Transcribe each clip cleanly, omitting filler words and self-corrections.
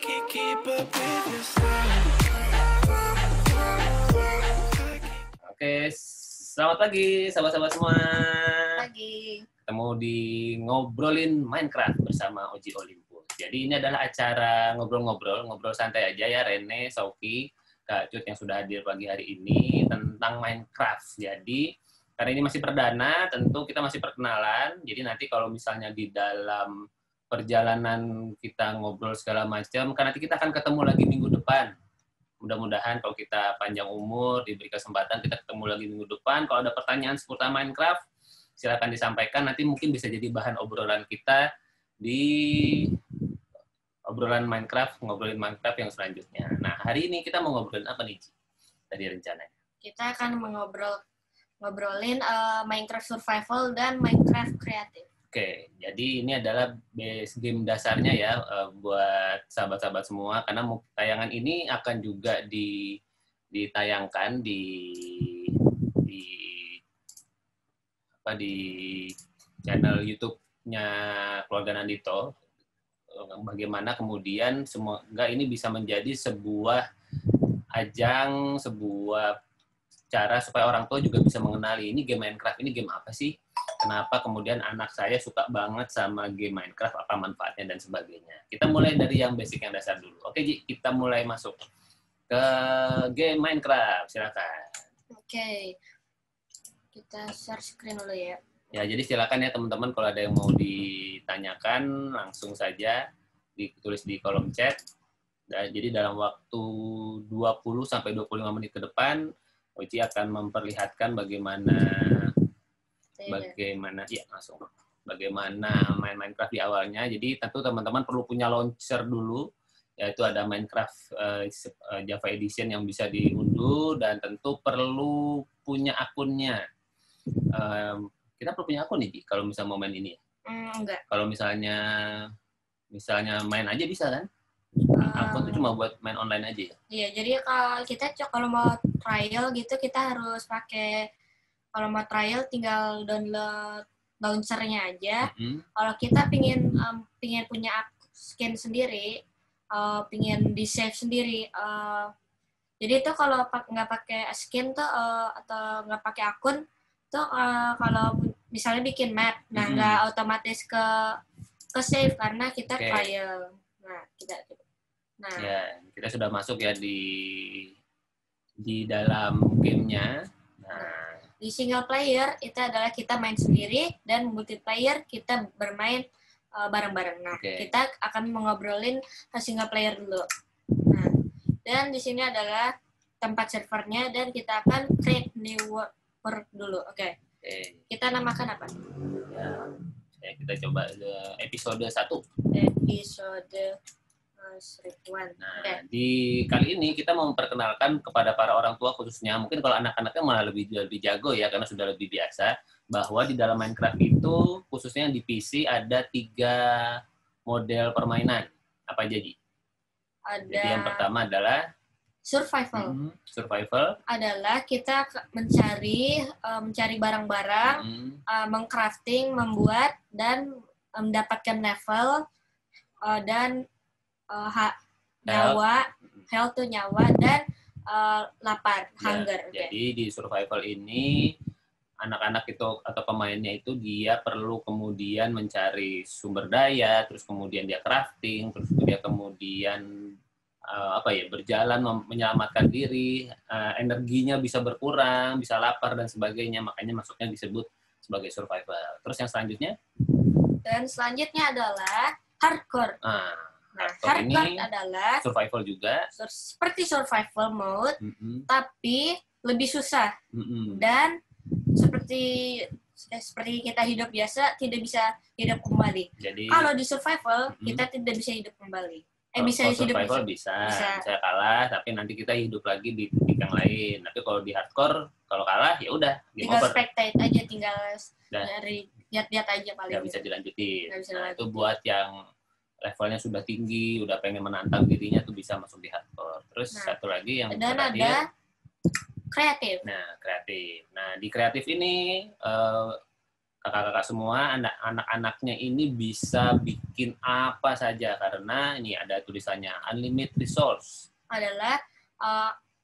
Oke, selamat pagi sahabat-sahabat semua. Pagi. Ketemu di ngobrolin Minecraft bersama Oji Olympus. Jadi ini adalah acara ngobrol santai aja ya, Rene, Sofi, Kak Cut yang sudah hadir pagi hari ini tentang Minecraft. Jadi karena ini masih perdana, tentu kita masih perkenalan. Jadi nanti kalau misalnya di dalam perjalanan kita ngobrol segala macam, kan nanti kita akan ketemu lagi minggu depan. Mudah-mudahan kalau kita panjang umur, diberi kesempatan, kita ketemu lagi minggu depan. Kalau ada pertanyaan seputar Minecraft, silakan disampaikan. Nanti mungkin bisa jadi bahan obrolan kita di obrolan Minecraft, ngobrolin Minecraft yang selanjutnya. Nah, hari ini kita mau ngobrolin apa nih, Ci? Tadi rencananya. Kita akan ngobrolin Minecraft Survival dan Minecraft Kreatif. Oke, jadi ini adalah base game dasarnya ya buat sahabat-sahabat semua, karena tayangan ini akan juga ditayangkan di channel YouTube-nya Keluarga Nandito. Bagaimana kemudian semoga ini bisa menjadi sebuah ajang, sebuah cara supaya orang tua juga bisa mengenali ini game Minecraft, ini game apa sih? Kenapa kemudian anak saya suka banget sama game Minecraft, apa manfaatnya dan sebagainya. Kita mulai dari yang basic, yang dasar dulu. Oke, Ji, kita mulai masuk ke game Minecraft. Silakan. Oke. Kita share screen dulu ya. Ya, jadi silakan ya teman-teman, kalau ada yang mau ditanyakan langsung saja ditulis di kolom chat. Jadi dalam waktu 20 sampai 25 menit ke depan, Oci akan memperlihatkan bagaimana main Minecraft di awalnya. Jadi tentu teman-teman perlu punya launcher dulu, yaitu ada Minecraft Java Edition yang bisa diunduh, dan tentu perlu punya akunnya. Kita perlu punya akun nih, kalau misalnya mau main ini. Enggak. Kalau misalnya main aja bisa kan? Akun itu cuma buat main online aja ya? Iya, jadi kalau mau trial gitu kita harus pakai, kalau mau trial tinggal download launchernya aja. Kalau kita pingin punya skin sendiri, pingin di save sendiri, jadi itu kalau nggak pakai skin tuh atau nggak pakai akun tuh, kalau misalnya bikin map, nah nggak otomatis ke save karena kita trial. Nah, ya, kita sudah masuk ya di dalam gamenya. Nah, di single player itu adalah kita main sendiri, dan multiplayer kita bermain bareng-bareng. Nah, kita akan mengobrolin single player dulu. Nah, dan di sini adalah tempat servernya, dan kita akan create new world dulu. Oke. Kita namakan apa? Ya, kita coba episode 1. Episode 1. Nah, di kali ini kita mau memperkenalkan kepada para orang tua khususnya, mungkin kalau anak-anaknya malah lebih jago ya, karena sudah lebih biasa, bahwa di dalam Minecraft itu, khususnya di PC, ada 3 model permainan. Apa jadi? Jadi yang pertama adalah survival. Survival adalah kita mencari barang-barang, mengcrafting, membuat, dan mendapatkan level, dan health tuh nyawa, dan lapar, hunger. Jadi di survival ini anak-anak itu atau pemainnya itu dia perlu kemudian mencari sumber daya, terus kemudian dia crafting, terus dia kemudian berjalan menyelamatkan diri, energinya bisa berkurang, bisa lapar dan sebagainya, makanya masuknya disebut sebagai survival. Terus yang selanjutnya? Dan selanjutnya adalah hardcore. Hardcore ini adalah survival juga, seperti survival mode, tapi lebih susah. Dan seperti kita hidup biasa, tidak bisa hidup kembali. Jadi, kalau di survival kita tidak bisa hidup kembali. Bisa survival bisa kalah, tapi nanti kita hidup lagi di titik yang lain. Tapi kalau di hardcore, kalau kalah ya udah tinggal spectate aja, tinggal dari lihat-lihat aja paling. Nggak bisa dilanjutin. Itu buat yang levelnya sudah tinggi, udah pengen menantang dirinya tuh bisa masuk di hardcore. Terus satu lagi yang terakhir, ada kreatif. Nah, kreatif. Nah, di kreatif ini kakak-kakak semua, anak-anaknya ini bisa bikin apa saja karena ini ada tulisannya unlimited resource. Adalah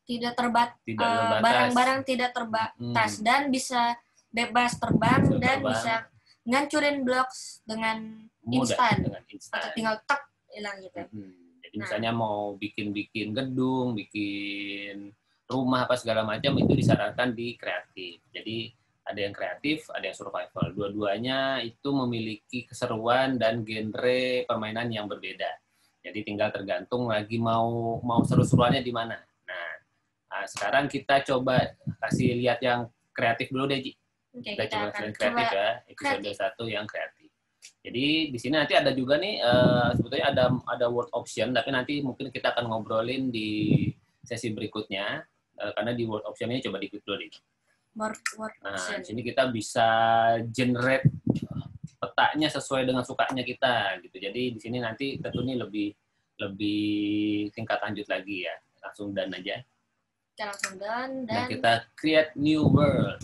tidak terbatas, terbatas. Barang-barang tidak terbatas dan bisa bebas terbang dan bisa ngancurin blok dengan instan. Atau tinggal tek hilang gitu. Jadi misalnya mau bikin gedung, bikin rumah apa segala macam itu disarankan di kreatif. Jadi ada yang kreatif, ada yang survival. Dua-duanya itu memiliki keseruan dan genre permainan yang berbeda. Jadi tinggal tergantung lagi mau seru-seruannya di mana. Nah, sekarang kita coba kasih lihat yang kreatif dulu deh, Ji. Kita coba kreatif ya, episode 1 yang kreatif. Jadi di sini nanti ada juga nih, sebetulnya ada word option, tapi nanti mungkin kita akan ngobrolin di sesi berikutnya, karena di word option ini coba diklik dulu deh. Nah, di sini kita bisa generate petanya sesuai dengan sukanya kita, gitu. Jadi di sini nanti tentu ini lebih tingkat lanjut lagi ya. Langsung done aja. Kita langsung done dan kita create new world.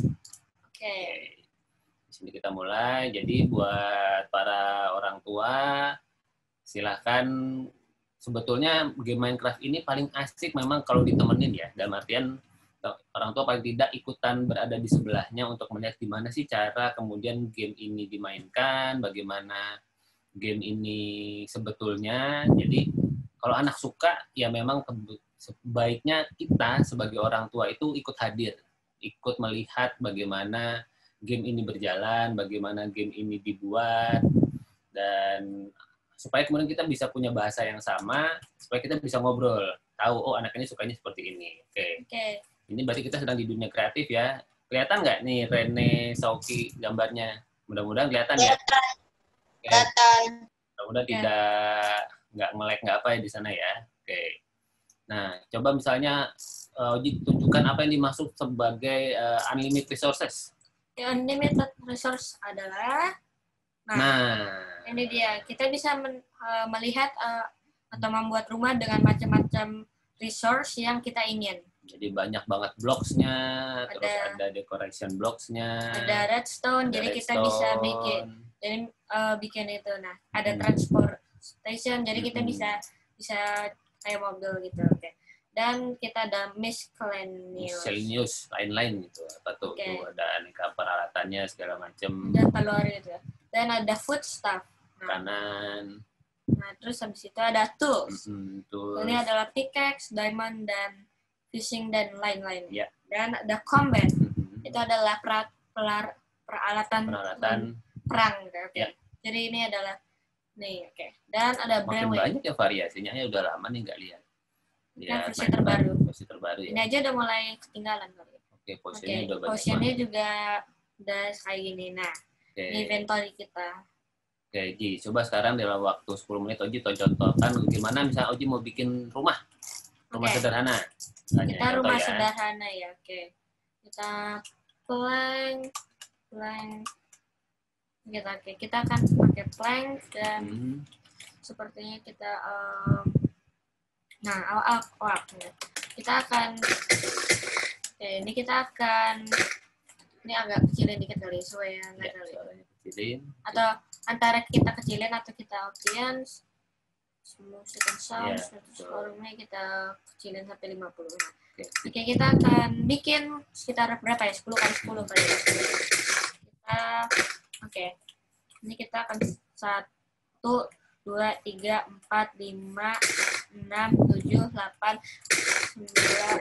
Oke. Di sini kita mulai. Jadi buat para orang tua, silahkan. Sebetulnya game Minecraft ini paling asik memang kalau ditemenin ya. Dalam artian orang tua paling tidak ikutan berada di sebelahnya untuk melihat gimana sih cara kemudian game ini dimainkan, bagaimana game ini sebetulnya. Jadi kalau anak suka, ya memang sebaiknya kita sebagai orang tua itu ikut hadir, ikut melihat bagaimana game ini berjalan, bagaimana game ini dibuat, dan supaya kemudian kita bisa punya bahasa yang sama, supaya kita bisa ngobrol, tahu, oh anak ini sukanya seperti ini. Oke. Ini berarti kita sedang di dunia kreatif ya. Kelihatan nggak nih Rene, Sauki gambarnya? Mudah-mudahan kelihatan ya. Kelihatan. Mudah-mudahan nggak nge-lag nggak apa ya di sana ya. Oke. Nah, coba misalnya Oji tunjukkan apa yang dimaksud sebagai unlimited resources. Unlimited resource adalah, ini dia. Kita bisa melihat atau membuat rumah dengan macam-macam resource yang kita ingin. Jadi banyak banget blocks-nya, terus ada decoration blocks-nya. Ada redstone, jadi kita bisa bikin itu. Nah, ada transportation, jadi kita bisa kayak mobil gitu. Oke. Dan kita ada miscellaneous, lain-lain gitu. Apa tuh? Tuh ada aneka peralatannya segala macam. Dan keluar gitu. Dan ada food stuff. Makanan. Nah, terus habis itu ada tools. Ini adalah pickaxe, diamond, dan fishing dan lain-lain. Yeah. Dan ada combat. Itu adalah peralatan perang. Okay. Yeah. Jadi ini adalah Dan ada brainwave. Makin banyak ya variasinya. Ya udah lama nih nggak lihat. Ya, versi terbaru. Ya. Ini aja udah mulai ketinggalan kali. Potionnya udah banyak. Potionnya juga udah kayak gini. Nah, ini inventory kita. Oke, Ji, coba sekarang dalam waktu 10 menit Oji contohkan gimana misalnya Oji mau bikin rumah sederhana. Kita rumah sederhana ya, oke. Kita plank. Kita akan pakai plank dan sepertinya kita kita akan ini agak kecilin dikit kali supaya nggak kecilin. Atau antara kita kecilin atau kita audience musikan sound, forumnya kita kecilin sampai 50. Oke, kita akan bikin sekitar berapa ya? 10 kali 10 kali. Ini kita akan 1, 2, 3, 4, 5, 6, 7, 8, 9,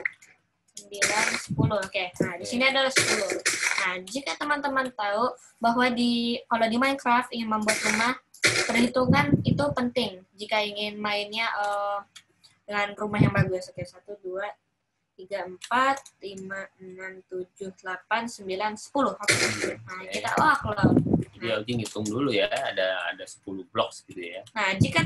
10. Oke. Nah, di sini adalah 10. Nah, jika teman-teman tahu bahwa kalau di Minecraft ingin membuat rumah, perhitungan itu penting jika ingin mainnya dengan rumah yang bagus. Oke, 1, 2, 3, 4, 5, 6, 7, 8, 9, 10. Nah, kita keluar. Jadi Oji ngitung dulu ya, ada 10 blocks gitu ya. Nah, jika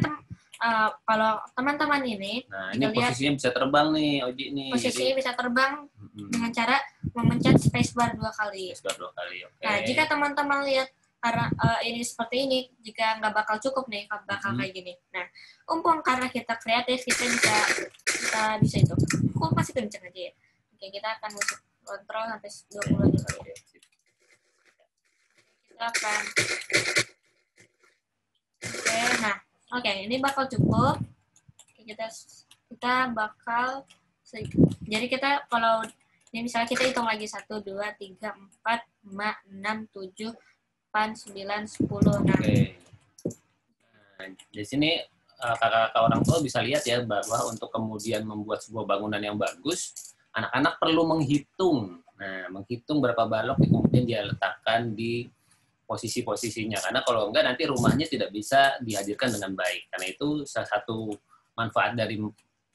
kalau teman-teman ini posisinya bisa terbang nih, Oji nih. Posisinya bisa terbang dengan cara memencet spacebar 2 kali. Spacebar 2 kali, oke. Nah, jika teman-teman lihat ini seperti ini, jika nggak bakal cukup nih, bakal kayak gini. Nah, karena kita kreatif, kita bisa itu. Kok masih kenceng aja ya? Oke, kita akan musik kontrol sampai 20 kali. Silakan. Oke, ini bakal cukup. Kita bakal jadi kita kalau ini misalnya kita hitung lagi 1 2 3 4 5 6 7 8 9 10. Nah. Oke. Nah, di sini kakak-kakak orang tua bisa lihat ya bahwa untuk kemudian membuat sebuah bangunan yang bagus, anak-anak perlu menghitung. Nah, menghitung berapa balok kemudian dia letakkan di posisi-posisinya. Karena kalau enggak nanti rumahnya tidak bisa dihadirkan dengan baik. Karena itu salah satu manfaat dari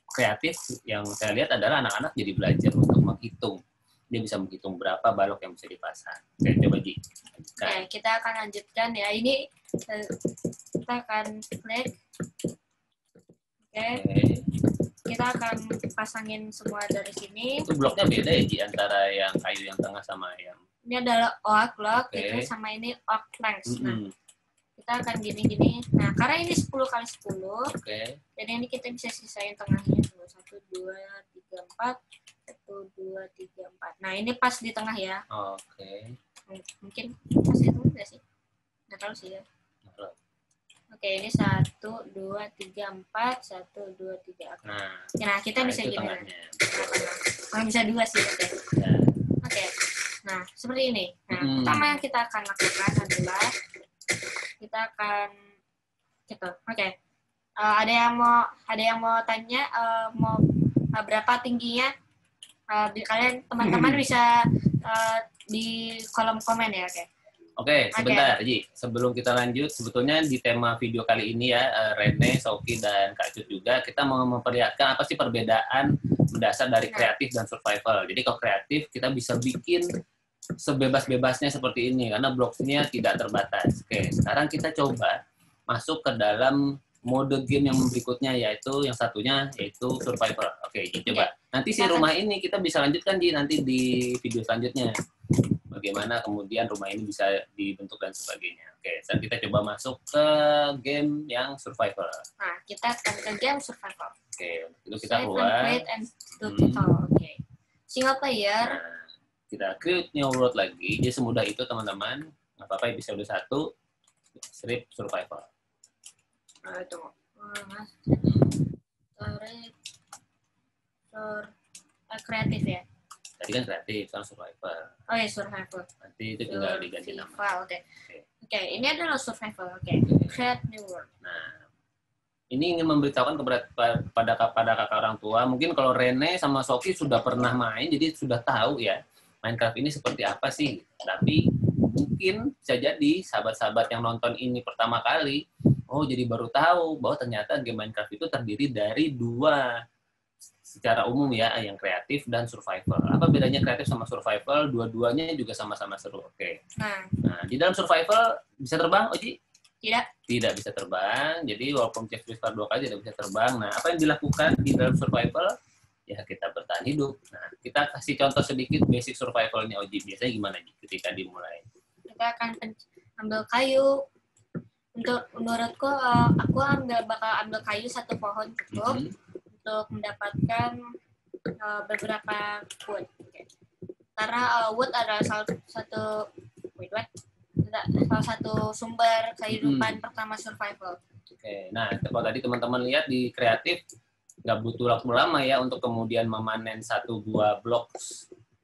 kreatif yang saya lihat adalah anak-anak jadi belajar untuk menghitung. Dia bisa menghitung berapa balok yang bisa dipasang. Oke, coba Ji. Oke, kita akan lanjutkan ya. Ini kita akan klik. Oke. Kita akan pasangin semua dari sini. Itu bloknya beda ya Ji antara yang kayu yang tengah sama yang ini adalah oak block, gitu, sama ini oak planks. Nah, kita akan gini-gini. Nah, karena ini 10 kali 10, jadi ini kita bisa sisain tengahnya. 1, 2, 3, 4. 1, 2, 3, 4. Nah, ini pas di tengah ya. Oke. Mungkin pas itu enggak sih? Nggak tahu sih ya. Oke, ini 1, 2, 3, 4. 1, 2, 3. Oke. Nah, kita bisa gini. Nah, bisa 2 sih. Oke. Oke. Nah, seperti ini. Nah, pertama yang kita akan lakukan adalah kita akan gitu. Oke. Ada yang mau tanya mau berapa tingginya? Kalian teman-teman bisa di kolom komen ya, oke. Oke, sebentar, Ji. Sebelum kita lanjut, sebetulnya di tema video kali ini ya, Rene, Sophie, dan Kak Cut juga, kita mau memperlihatkan apa sih perbedaan mendasar dari kreatif dan survival. Jadi kalau kreatif, kita bisa bikin sebebas-bebasnya seperti ini, karena bloknya tidak terbatas. Oke, sekarang kita coba masuk ke dalam mode game yang berikutnya, yaitu yang satunya, yaitu survival. Oke, Ji, coba. Nanti si rumah ini kita bisa lanjutkan, Ji, nanti di video selanjutnya. Bagaimana kemudian rumah ini bisa dibentuk dan sebagainya. Oke, sekarang kita coba masuk ke game yang survival. Nah, kita akan ke game survival. Oke, itu kita keluar. Oke. Single player. Nah, kita create new world lagi. Jadi semudah itu, teman-teman. Nggak apa-apa, episode 1, strip survival. Nah, itu. Kreatif ya? Tadi kan kreatif, sekarang survival. Oh ya, survival. Nanti itu tinggal diganti nama. Oke, ini adalah survival. Oke, create new world. Nah, ini ingin memberitahukan kepada kakak orang tua. Mungkin kalau Rene sama Sophie sudah pernah main, jadi sudah tahu ya Minecraft ini seperti apa sih. Tapi mungkin bisa jadi sahabat-sahabat yang nonton ini pertama kali, jadi baru tahu bahwa ternyata game Minecraft itu terdiri dari 2 secara umum ya, yang kreatif dan survival. Apa bedanya kreatif sama survival? Dua-duanya juga sama-sama seru. Oke. Nah, di dalam survival bisa terbang, Oji? Tidak bisa terbang. Jadi walaupun cek whisper 2 kali tidak bisa terbang. Nah, apa yang dilakukan di dalam survival? Ya kita bertahan hidup. Nah, kita kasih contoh sedikit basic survivalnya Oji. Biasanya gimana ketika dimulai? Kita akan ambil kayu. Menurutku, aku bakal ambil kayu 1 pohon cukup. Untuk mendapatkan beberapa wood. Karena wood adalah salah satu sumber kehidupan pertama survival. Oke, nah kalau tadi teman-teman lihat di kreatif nggak butuh waktu lama ya untuk kemudian memanen 1-2 blok.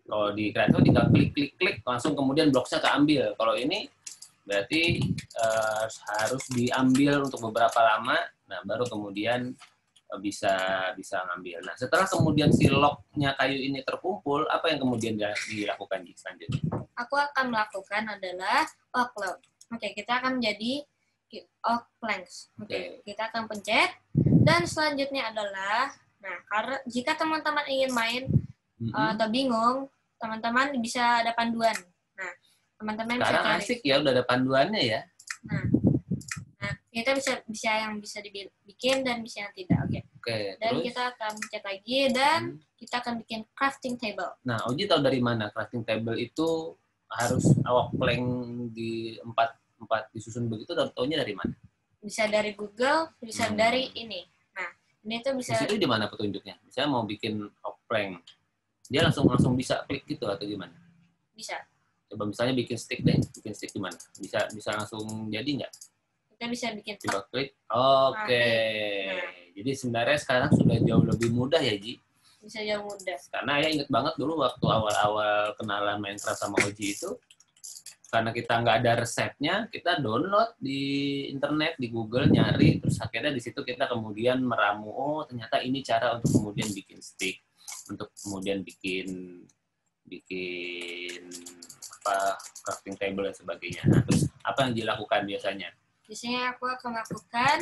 Kalau di kreatif tinggal klik langsung kemudian bloknya keambil. Kalau ini berarti harus diambil untuk beberapa lama, nah baru kemudian bisa ngambil. Nah, setelah kemudian si locknya kayu ini terkumpul, apa yang kemudian dilakukan di selanjutnya? Aku akan melakukan adalah oak log. Oke, kita akan menjadi oak planks. Oke, kita akan pencet dan selanjutnya adalah, nah, karena jika teman-teman ingin main atau bingung, teman-teman bisa ada panduan. Nah, teman-teman sekarang bisa asik ya, udah ada panduannya ya. Nah, kita bisa yang bisa dibikin dan bisa yang tidak. Oke. Dan terus? Kita akan pencet lagi dan kita akan bikin crafting table. Nah, Oji tahu dari mana crafting table itu harus awak plank di 4 disusun begitu? Tahunya dari mana? Bisa dari Google, bisa dari ini. Nah, ini tuh bisa. Di situ di mana petunjuknya? Misalnya mau bikin awak plank, dia langsung bisa klik gitu atau gimana? Bisa. Coba misalnya bikin stick deh. Bikin stick gimana? Bisa langsung jadi nggak? Kita bisa bikin Coba klik. Oke. Jadi sebenarnya sekarang sudah jauh lebih mudah ya, Ji? Bisa jauh mudah. Karena ya inget banget dulu waktu awal-awal kenalan Minecraft sama Oji itu, karena kita nggak ada resepnya, kita download di internet, di Google, nyari, terus akhirnya di situ kita kemudian meramu, oh ternyata ini cara untuk kemudian bikin stick, untuk kemudian bikin crafting table dan sebagainya. Nah, terus apa yang dilakukan biasanya? Biasanya aku akan lakukan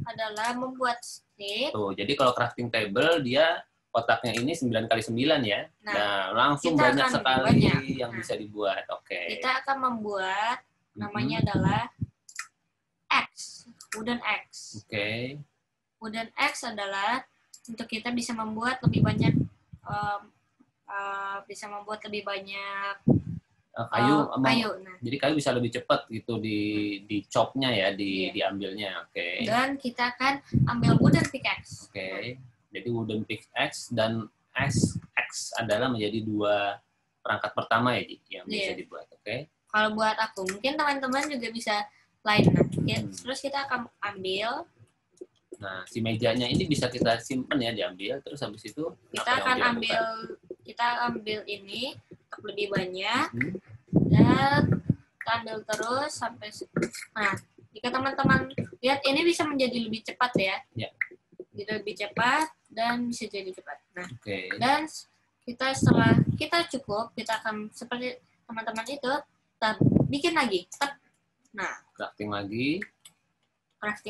adalah membuat stick. Tuh, jadi kalau crafting table dia kotaknya ini 9x9 ya. Nah, langsung banyak sekali yang bisa dibuat. Oke. Kita akan membuat namanya adalah X, wooden X. Oke. Wooden X adalah untuk kita bisa membuat lebih banyak kayu. Nah. Jadi kayu bisa lebih cepat gitu di chopnya ya, diambilnya. Oke. Dan kita akan ambil wooden pickaxe. Oke. Jadi wooden pickaxe dan X adalah menjadi dua perangkat pertama ya, Ji, yang bisa dibuat. Oke. Kalau buat aku, mungkin teman-teman juga bisa lain. Terus kita akan ambil. Nah, si mejanya ini bisa kita simpan ya, diambil. Terus habis itu kita ambil ini untuk lebih banyak. Dan kita ambil terus sampai. Nah, jika teman-teman lihat ini bisa menjadi lebih cepat ya. Ya. Jadi lebih cepat dan bisa jadi cepat. Nah, dan setelah kita cukup, kita akan seperti teman-teman itu, kita bikin lagi. Nah, crafting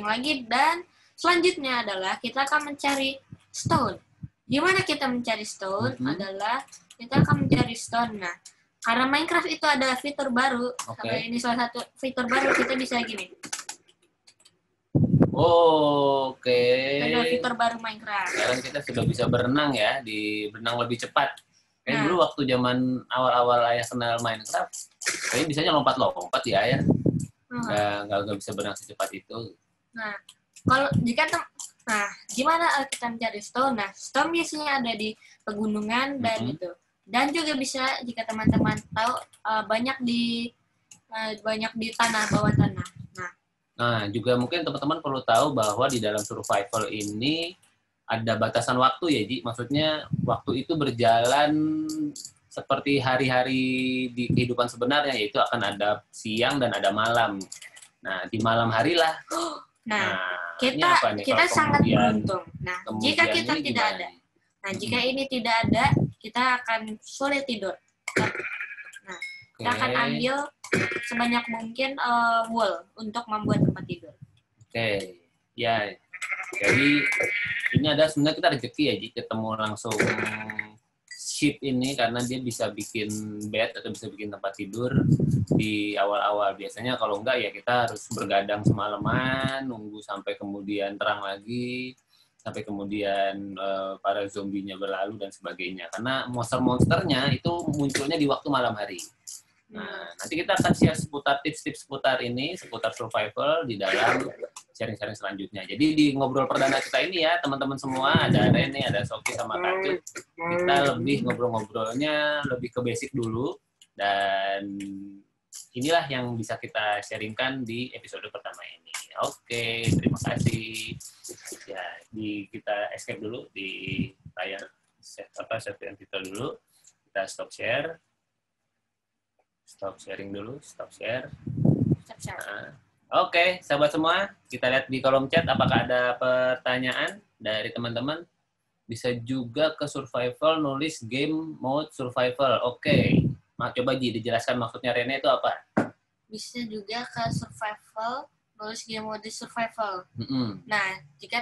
lagi dan selanjutnya adalah kita akan mencari stone. Gimana kita mencari stone? Adalah kita akan mencari stone. Nah, karena Minecraft itu ada fitur baru, ini salah satu fitur baru, kita bisa gini. Ada fitur baru Minecraft. Sekarang kita sudah bisa berenang ya, berenang lebih cepat. Kayak dulu waktu zaman awal-awal ayah kenal Minecraft, kayaknya bisanya lompat-lompat ya ayah. Nggak bisa berenang secepat itu. Nah, gimana kita mencari stone? Nah, stone biasanya ada di pegunungan dan itu. Dan juga bisa jika teman-teman tahu banyak di bawah tanah. Nah, juga mungkin teman-teman perlu tahu bahwa di dalam survival ini ada batasan waktu ya, Ji. Maksudnya waktu itu berjalan seperti hari-hari di kehidupan sebenarnya, yaitu akan ada siang dan ada malam. Nah, di malam hari lah. Kita sangat beruntung. Nah, jika kita tidak ada. Nah, jika ini tidak ada, kita akan sulit tidur. Nah, kita akan ambil sebanyak mungkin wool untuk membuat tempat tidur. Oke. Ya. Jadi ini ada sebenarnya kita rezeki ya, Ji, ketemu langsung sheep ini karena dia bisa bikin bed atau bisa bikin tempat tidur di awal-awal. Biasanya kalau enggak ya kita harus bergadang semalaman, nunggu sampai kemudian terang lagi, sampai kemudian para zombinya berlalu dan sebagainya. Karena monster-monsternya itu munculnya di waktu malam hari. Nah, nanti kita akan share seputar tips-tips seputar ini, seputar survival di dalam sharing-sharing selanjutnya. Jadi di ngobrol perdana kita ini ya, teman-teman semua, ada Rene, ada Sophie, sama Kak Cut. Kita lebih ngobrol-ngobrolnya lebih ke basic dulu, dan inilah yang bisa kita sharingkan di episode pertama ini. Oke, terima kasih. Ya, kita escape dulu di layar save and title dulu. Kita stop share. Stop sharing dulu, stop share. Nah, Oke, sahabat semua, kita lihat di kolom chat apakah ada pertanyaan dari teman-teman. Bisa juga ke survival, nulis game mode survival. Oke, coba Ji, dijelaskan maksudnya Rene itu apa? Bisa juga ke survival, nulis game mode survival. Nah, jika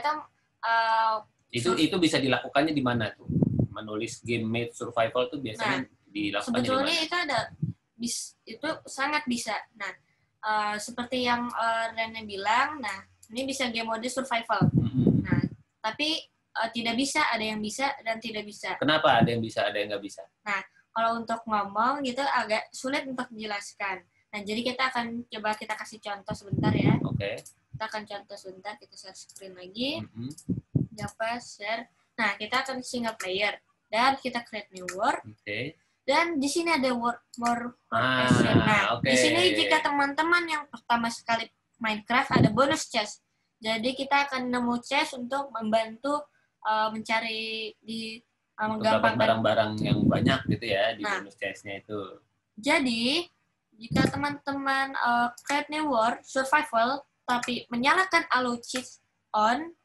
itu bisa dilakukannya di mana tuh? Menulis game mode survival tuh biasanya dilakukan di mana? Sebetulnya itu sangat bisa. Nah, seperti yang Rene bilang, nah ini bisa game mode survival. Nah, tapi tidak bisa, ada yang bisa dan tidak bisa. Kenapa ada yang bisa, ada yang nggak bisa? Nah, kalau untuk ngomong gitu agak sulit untuk dijelaskan. Nah, jadi kita akan coba kita kasih contoh sebentar ya. Oke. Kita akan contoh sebentar, kita share screen lagi. Dapat share. Nah, kita akan single player dan kita create new world. Oke. Dan di sini ada more question. Nah, okay. Di sini jika teman-teman yang pertama sekali Minecraft ada bonus chest. Jadi kita akan nemu chest untuk membantu mencari di menggampangkan barang-barang yang banyak gitu ya di bonus chest-nya itu. Jadi jika teman-teman create new world survival tapi menyalakan allow cheats on,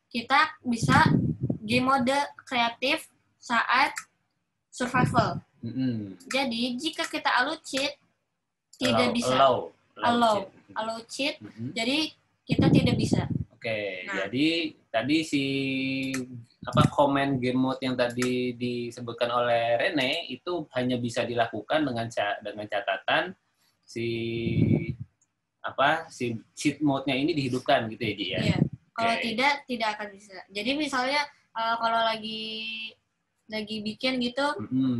kita bisa game mode kreatif saat survival. Jadi jika kita allow cheat tidak bisa allow cheat, jadi kita tidak bisa. Jadi tadi komen game mode yang tadi disebutkan oleh Rene itu hanya bisa dilakukan dengan catatan si cheat mode-nya ini dihidupkan gitu ya, Ji ya. Iya. Kalau tidak akan bisa. Jadi misalnya kalau lagi bikin gitu,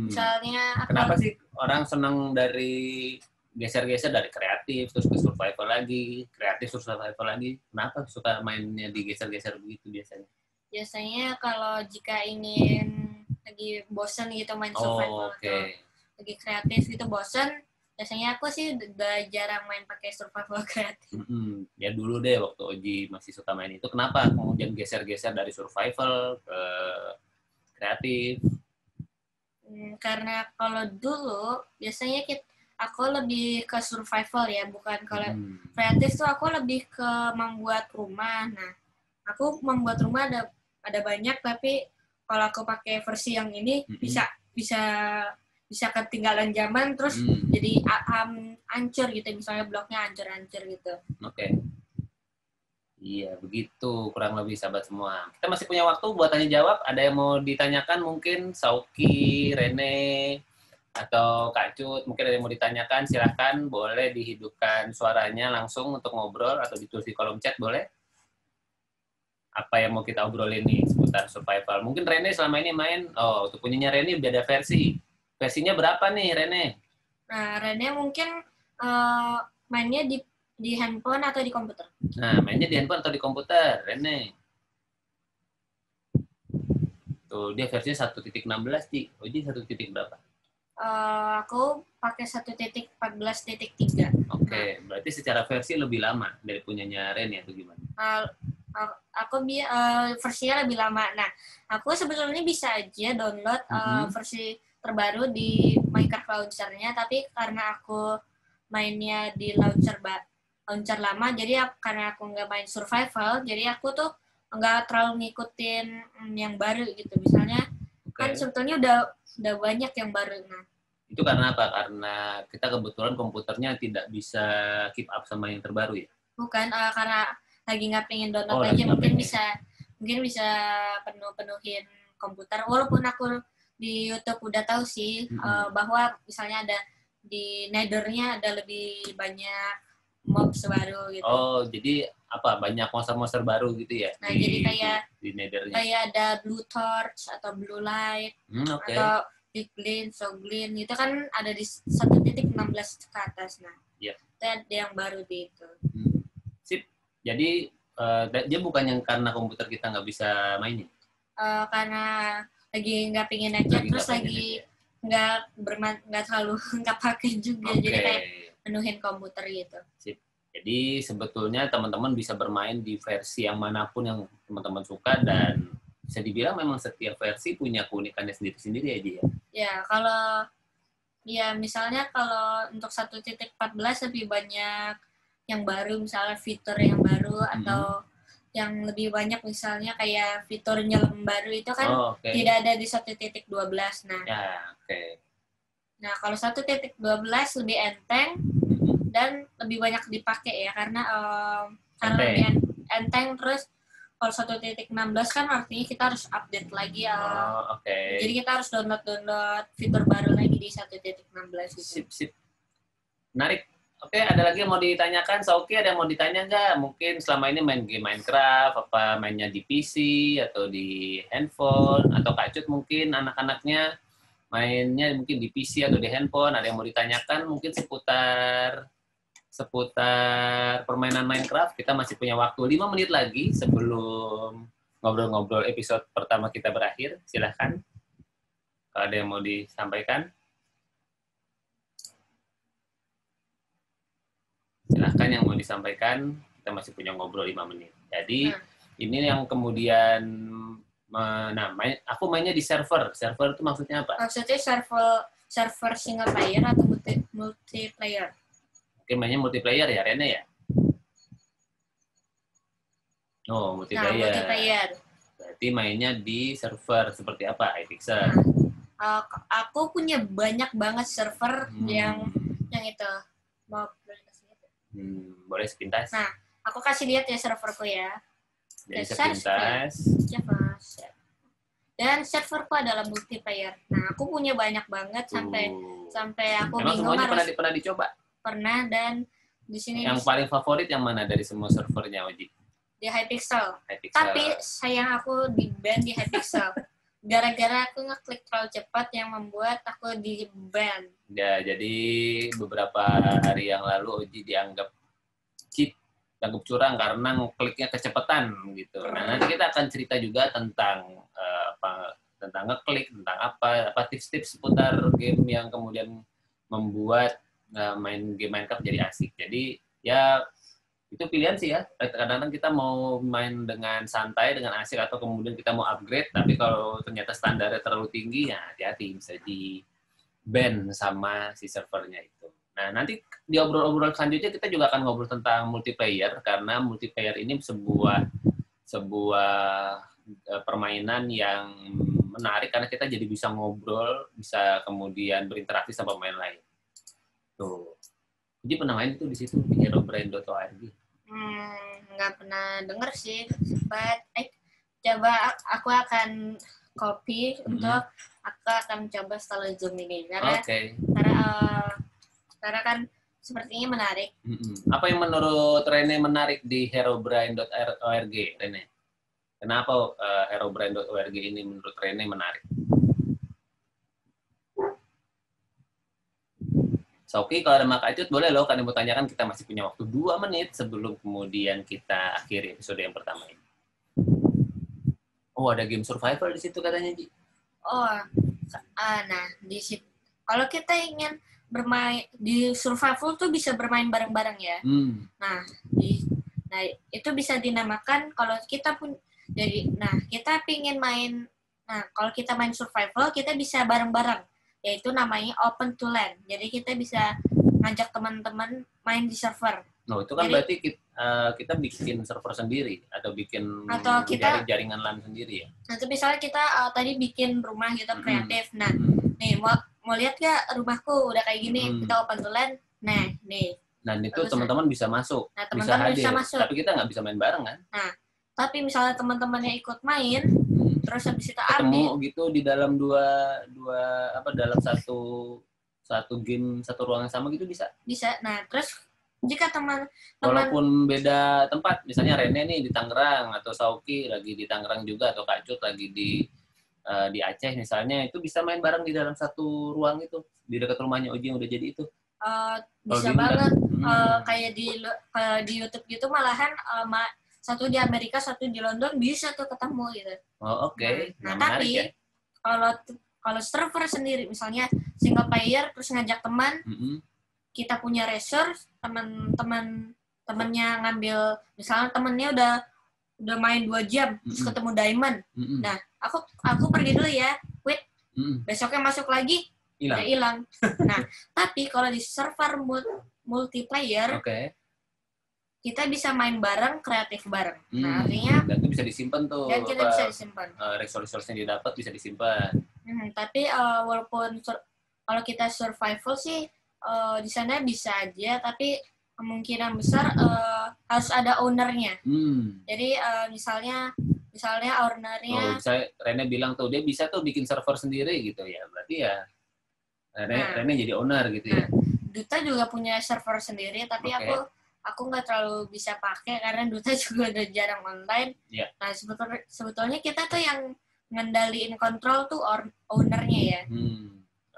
misalnya kenapa sih orang senang dari geser-geser dari kreatif terus ke survival lagi, kreatif terus survival lagi? Kenapa suka mainnya digeser-geser begitu biasanya? Biasanya kalau jika ingin lagi bosen gitu main survival atau lagi kreatif gitu bosen, biasanya aku sih udah jarang main pakai survival kreatif. Ya dulu deh waktu Oji masih suka main itu, kenapa kemudian geser-geser dari survival ke kreatif? Karena kalau dulu biasanya aku lebih ke survival ya, bukan kalau kreatif tuh aku lebih ke membuat rumah. Nah, aku membuat rumah ada banyak, tapi kalau aku pakai versi yang ini bisa ketinggalan zaman terus jadi hancur gitu, misalnya bloknya hancur gitu. Iya, begitu kurang lebih sahabat semua. Kita masih punya waktu buat tanya jawab. Ada yang mau ditanyakan mungkin Sauki, Rene, atau Kak Cut, mungkin ada yang mau ditanyakan, silahkan boleh dihidupkan suaranya langsung untuk ngobrol atau ditulis di kolom chat boleh. Apa yang mau kita obrolin nih seputar survival? Mungkin Rene selama ini main, untuk punyanya Rene beda versi. Versinya berapa nih Rene? Nah, Rene mungkin mainnya di handphone atau di komputer. Nah, mainnya di handphone atau di komputer, Rene. Tuh, dia versinya 1.16, Ci. Oji 1. berapa? Aku pakai 1.14.3. Berarti secara versi lebih lama dari punyanya Rene atau gimana? Aku versinya lebih lama. Nah, aku sebetulnya bisa aja download versi terbaru di Minecraft launcher-nya, tapi karena aku mainnya di launcher lama, jadi karena aku nggak main survival, jadi aku tuh nggak terlalu ngikutin yang baru gitu. Misalnya kan sebetulnya udah banyak yang baru. Nah, itu karena apa? Karena kita kebetulan komputernya tidak bisa keep up sama yang terbaru ya? Bukan, karena lagi nggak pengen download aja, mungkin bisa penuhin komputer. Walaupun aku di YouTube udah tahu sih bahwa misalnya ada di Nether-nya ada lebih banyak mobs baru gitu. Jadi banyak monster-monster baru gitu ya? Nah, jadi kayak di Nether-nya. Kayak ada Blue Torch atau Blue Light atau Big Glint, Soglin itu kan ada di 1.16 ke atas. Nah, itu ada yang baru di itu. Sip. Jadi dia bukan yang karena komputer kita nggak bisa mainin? Karena lagi nggak pengen aja, terus lagi nggak terlalu nggak pakai juga, jadi kayak penuhin komputer gitu. Sip. Jadi sebetulnya teman-teman bisa bermain di versi yang manapun yang teman-teman suka, dan bisa dibilang memang setiap versi punya keunikannya sendiri-sendiri aja ya? Ya, misalnya kalau untuk 1.14 lebih banyak yang baru, misalnya fitur yang baru atau yang lebih banyak misalnya kayak fitur nyelam baru itu kan tidak ada di 1.12. Nah, nah kalau 1.12 lebih enteng dan lebih banyak dipakai ya, karena lebih enteng. Terus kalau 1.16 kan artinya kita harus update lagi ya. Jadi kita harus download fitur baru lagi di 1.16 gitu. Sip. Menarik. Ada lagi yang mau ditanyakan? Sauki, ada yang mau ditanya nggak? Mungkin selama ini main game Minecraft, apa mainnya di PC atau di handphone, atau Kak Cut mungkin anak-anaknya mainnya mungkin di PC atau di handphone. Ada yang mau ditanyakan mungkin seputar permainan Minecraft? Kita masih punya waktu 5 menit lagi sebelum ngobrol-ngobrol episode pertama kita berakhir. Silahkan kalau ada yang mau disampaikan. silahkan yang mau disampaikan. Kita masih punya ngobrol 5 menit. Jadi ini yang kemudian, aku mainnya di server. Server itu maksudnya apa? Maksudnya server single player atau multiplayer? Oke, mainnya multiplayer ya, Rene ya? Oh, multiplayer. Nah, multiplayer. Berarti mainnya di server seperti apa, iPixel? Aku punya banyak banget server yang itu. Mau boleh sepintas? Nah, aku kasih lihat ya serverku ya. Jadi sepintas. Dan serverku adalah multiplayer. Nah, aku punya banyak banget sampai aku Emang bingung semuanya pernah dicoba? Pernah, dan di sini yang paling favorit yang mana dari semua servernya, Oji? Di Hypixel. Tapi sayang aku di ban di Hypixel. Gara-gara aku ngeklik terlalu cepat yang membuat aku di ban. Ya, jadi beberapa hari yang lalu Oji dianggap cheat, dianggap curang karena ngekliknya kecepatan gitu. Nah, nanti kita akan cerita juga tentang tentang ngeklik, tentang apa tips-tips seputar game yang kemudian membuat main game Minecraft jadi asik. Jadi ya itu pilihan sih ya. Kadang-kadang kita mau main dengan santai, dengan asik, atau kemudian kita mau upgrade, tapi kalau ternyata standarnya terlalu tinggi, ya hati-hati bisa di-ban sama si servernya itu. Nah, nanti di obrolan selanjutnya kita juga akan ngobrol tentang multiplayer, karena multiplayer ini sebuah permainan yang menarik karena kita jadi bisa ngobrol, bisa kemudian berinteraksi sama pemain lain. Tuh. Jadi pernah main itu di situ di herobrine.org. Nggak pernah denger sih, coba aku akan copy untuk aku akan coba setelah Zoom ini karena kan sepertinya menarik. Apa yang menurut Rene menarik di herobrine.org, Rene? Kenapa herobrine.org ini menurut Rene menarik? Oke, kalau ada Mak Acut, boleh loh, kan mau tanyakan, kita masih punya waktu 2 menit sebelum kemudian kita akhiri episode yang pertama ini. Oh, ada game survival di situ katanya, Ji. Nah, di situ kalau kita ingin bermain di survival tuh bisa bermain bareng-bareng ya. Nah, itu bisa dinamakan kalau kita pun kita pingin main. Nah, kalau kita main survival, kita bisa bareng-bareng. Yaitu namanya open to LAN. Jadi kita bisa ngajak teman-teman main di server. No, itu kan berarti kita bikin server sendiri atau jaringan LAN sendiri ya. Nah, itu misalnya kita tadi bikin rumah gitu kreatif. Nah, nih mau lihat gak rumahku udah kayak gini, kita open to LAN. Nah, nih. Dan itu teman-teman bisa masuk, teman-teman bisa masuk. Tapi kita nggak bisa main bareng kan? Nah, tapi misalnya teman-temannya ikut main, terus habis itu ketemu gitu di dalam dalam satu game, satu ruangan sama gitu bisa. Nah, terus jika teman walaupun beda tempat, misalnya Rene nih di Tangerang atau Sauki lagi di Tangerang juga, atau Kak Cut lagi di Aceh misalnya, itu bisa main bareng di dalam satu ruang itu di dekat rumahnya Oji yang udah jadi itu. Bisa banget. Kayak di YouTube gitu malahan satu di Amerika, satu di London bisa tuh ketemu gitu. Oh, oke. Nah, tapi ya? kalau server sendiri misalnya single player terus ngajak teman, kita punya resource, temennya ngambil, misalnya temennya udah main 2 jam terus ketemu diamond. Nah, aku pergi dulu ya, quit. Besoknya masuk lagi, udah hilang. Nah, tapi kalau di server multiplayer, kita bisa main bareng, kreatif bareng. Nah, artinya dan itu bisa disimpan tuh. Dan kita bisa disimpan. Resource-nya didapat bisa disimpan. Tapi walaupun kalau kita survival sih di sana bisa aja, tapi kemungkinan besar harus ada ownernya. Jadi misalnya ownernya. Misalnya Rene bilang tuh dia bisa tuh bikin server sendiri gitu ya. Berarti ya Rene jadi owner gitu ya. Duta juga punya server sendiri, tapi aku nggak terlalu bisa pakai karena Duta juga udah jarang online. Nah, sebetulnya kita tuh yang ngendaliin kontrol tuh ownernya ya.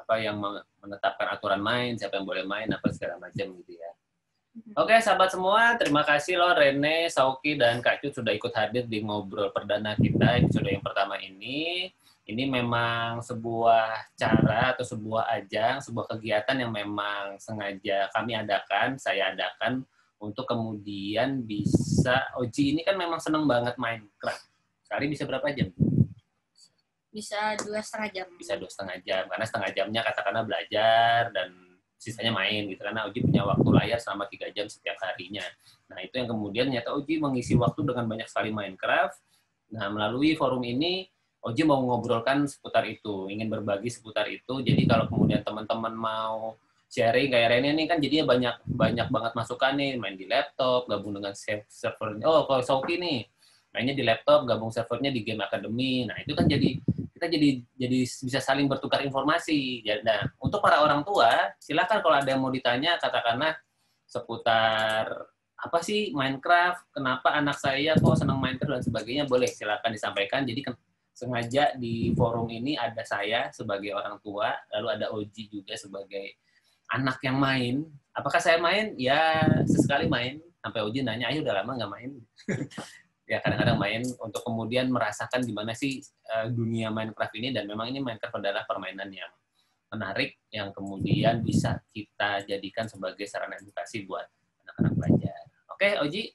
Apa yang menetapkan aturan main, siapa yang boleh main, apa segala macam gitu ya. Oke, sahabat semua, terima kasih loh Rene, Sauki, dan Kak Cut sudah ikut hadir di ngobrol perdana kita episode yang pertama ini. Ini memang sebuah cara atau sebuah ajang, sebuah kegiatan yang memang sengaja kami adakan, saya adakan, untuk kemudian bisa Oji ini kan memang seneng banget Minecraft. Sehari bisa berapa jam? Bisa 2,5 jam. Bisa 2,5 jam, karena setengah jamnya katakanlah belajar dan sisanya main gitu. Karena Oji punya waktu layar selama 3 jam setiap harinya. Nah itu yang kemudian nyata Oji mengisi waktu dengan banyak sekali Minecraft. Nah melalui forum ini Oji mau ngobrolkan seputar itu, ingin berbagi seputar itu. Jadi kalau kemudian teman-teman mau sharing kayak Rene nih kan jadinya banyak banget masukan nih, main di laptop, gabung dengan server. Oh, kalau Soki nih mainnya di laptop, gabung servernya di Game Academy. Nah, itu kan kita jadi bisa saling bertukar informasi. Nah, untuk para orang tua, silakan kalau ada yang mau ditanya katakanlah seputar apa sih Minecraft, kenapa anak saya kok senang Minecraft dan sebagainya, boleh silakan disampaikan. Jadi sengaja di forum ini ada saya sebagai orang tua, lalu ada Oji juga sebagai anak yang main. Apakah saya main? Ya, sesekali main. Sampai Oji nanya, ayo udah lama nggak main. Ya, kadang-kadang main untuk kemudian merasakan gimana sih dunia Minecraft ini. Dan memang ini Minecraft adalah permainan yang menarik, yang kemudian bisa kita jadikan sebagai sarana edukasi buat anak-anak belajar. Oke, Oji.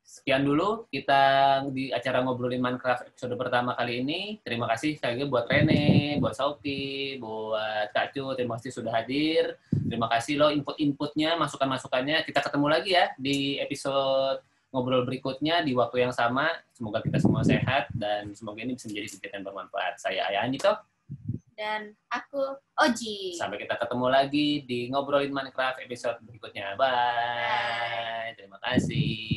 Sekian dulu kita di acara ngobrolin Minecraft episode pertama kali ini. Terima kasih sekali lagi buat Rene, buat Sauki, buat Kak Cu. Terima kasih sudah hadir. Terima kasih loh input-inputnya, masukan-masukannya. Kita ketemu lagi ya di episode ngobrol berikutnya di waktu yang sama. Semoga kita semua sehat dan semoga ini bisa menjadi kegiatan bermanfaat. Saya Ayah Anito. Dan aku Oji. Sampai kita ketemu lagi di ngobrolin Minecraft episode berikutnya. Bye. Terima kasih.